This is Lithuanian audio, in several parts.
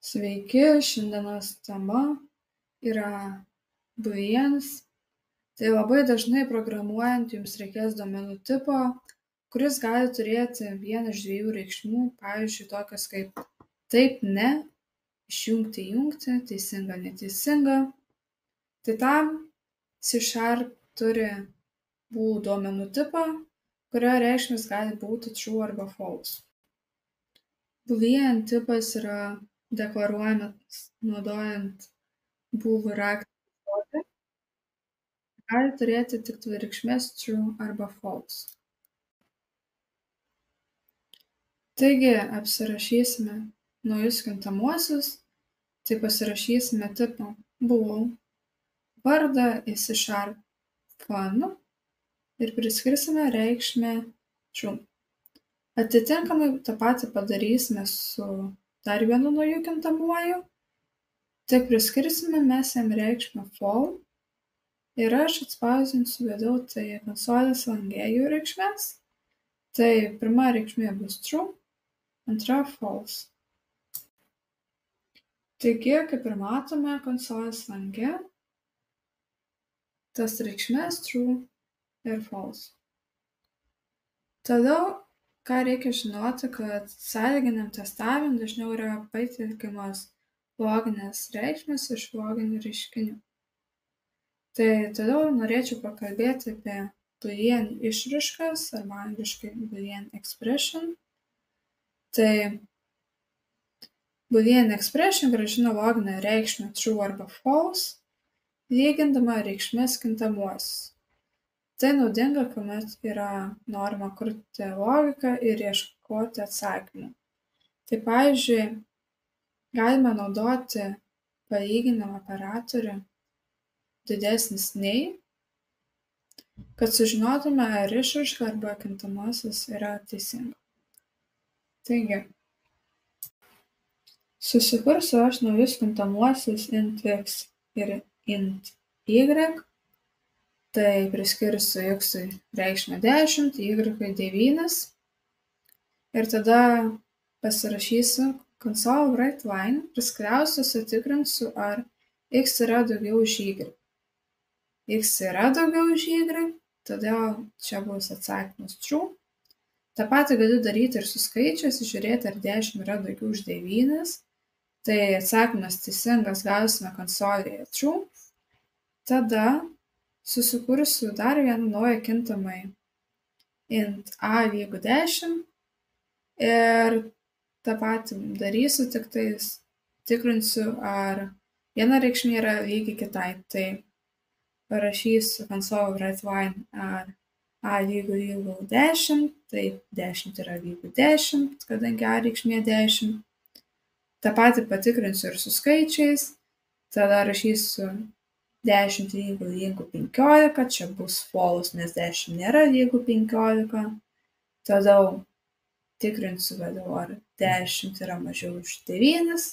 Sveiki, šiandienos tema yra booleans. Tai labai dažnai programuojant jums reikės duomenų tipo, kuris gali turėti vieną iš dviejų reikšmių, pavyzdžiui, tokias kaip taip, ne, išjungti, jungti, teisinga, neteisinga. Tai tam C# turi bool duomenų tipą, kurio reikšmės gali būti true arba false. Boolean tipas yra deklaruojamas naudojant bool raktinį žodį, gali turėti tik dvi reikšmes true arba false. Taigi apsirašysime naujus kintamuosius, tai pasirašysime tipą bool, vardą į C# fun ir priskirsime reikšmę true. Atitinkamai tą patį padarysime su dar vienu nauju kintamuoju, tik priskirsime mes jam reikšmę fall ir aš atspausdinsiu vėliau tai konsolės lange jų reikšmes. Tai pirma reikšmė bus true, antra false. Taigi, kaip ir matome konsolės lange, tas reikšmes true ir false. Toliau, ką reikia žinoti, kad sąlyginiam testavimui dažniau yra pateikiamos loginės reikšmės iš loginių reiškinių. Tai toliau norėčiau pakalbėti apie boolean išraiškas arba angliškai boolean expression. Tai boolean expression grąžina loginę reikšmę true arba false, lygindama reikšmes kintamuosius. Tai naudinga, kuomet yra norima kurti logiką ir ieškoti atsakymų. Tai pavyzdžiui, galime naudoti palyginamą operatorių didesnis nei, kad sužinotume, ar išraiška arba kintamuosis yra teisinga. Taigi, susikursiu aš naujus kintamuosius int x ir int y. Tai priskirsiu x reikšmę 10, y 9 ir tada pasirašysiu console writeLine, priskliausiu, sutikrinsiu, ar x yra daugiau už y. X yra daugiau už y, todėl čia bus atsakymas true. Ta patį galiu daryti ir su skaičiais, žiūrėti, ar 10 yra daugiau už 9. Tai atsakymas teisingas, gausime konsolėje true. Tada susikursiu dar vieną naują kintamąjį int a lygu 10 ir tą patį darysiu, tik tais tikrinsiu, ar viena reikšmė yra lygi kitai. Tai parašysiu console writeLine, ar a lygu 10, tai 10 yra lygu 10, kadangi a reikšmė 10. Ta patį patikrinsiu ir su skaičiais, tada rašysiu 10 lygu 15, čia bus false, nes 10 nėra lygu 15. Tada tikrinsiu vėliau, ar 10 yra mažiau už 9,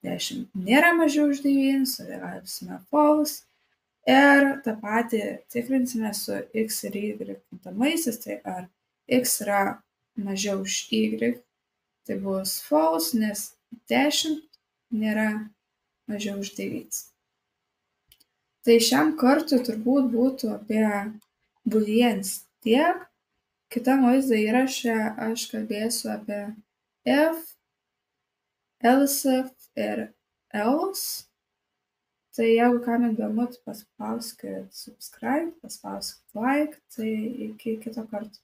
10 nėra mažiau už 9, tada gausime false. Ir tą patį tikrinsime su x ir y kintamaisiais, tai ar x yra mažiau už y, tai bus false, nes 10 nėra mažiau už 9. Tai šiam kartui turbūt būtų apie booleans tiek. Kitam vaizdo įraše aš kalbėsiu apie if, else ir else. Tai jeigu kam įdomu, tai paspauskit subscribe, paspauskit like, tai iki kito karto.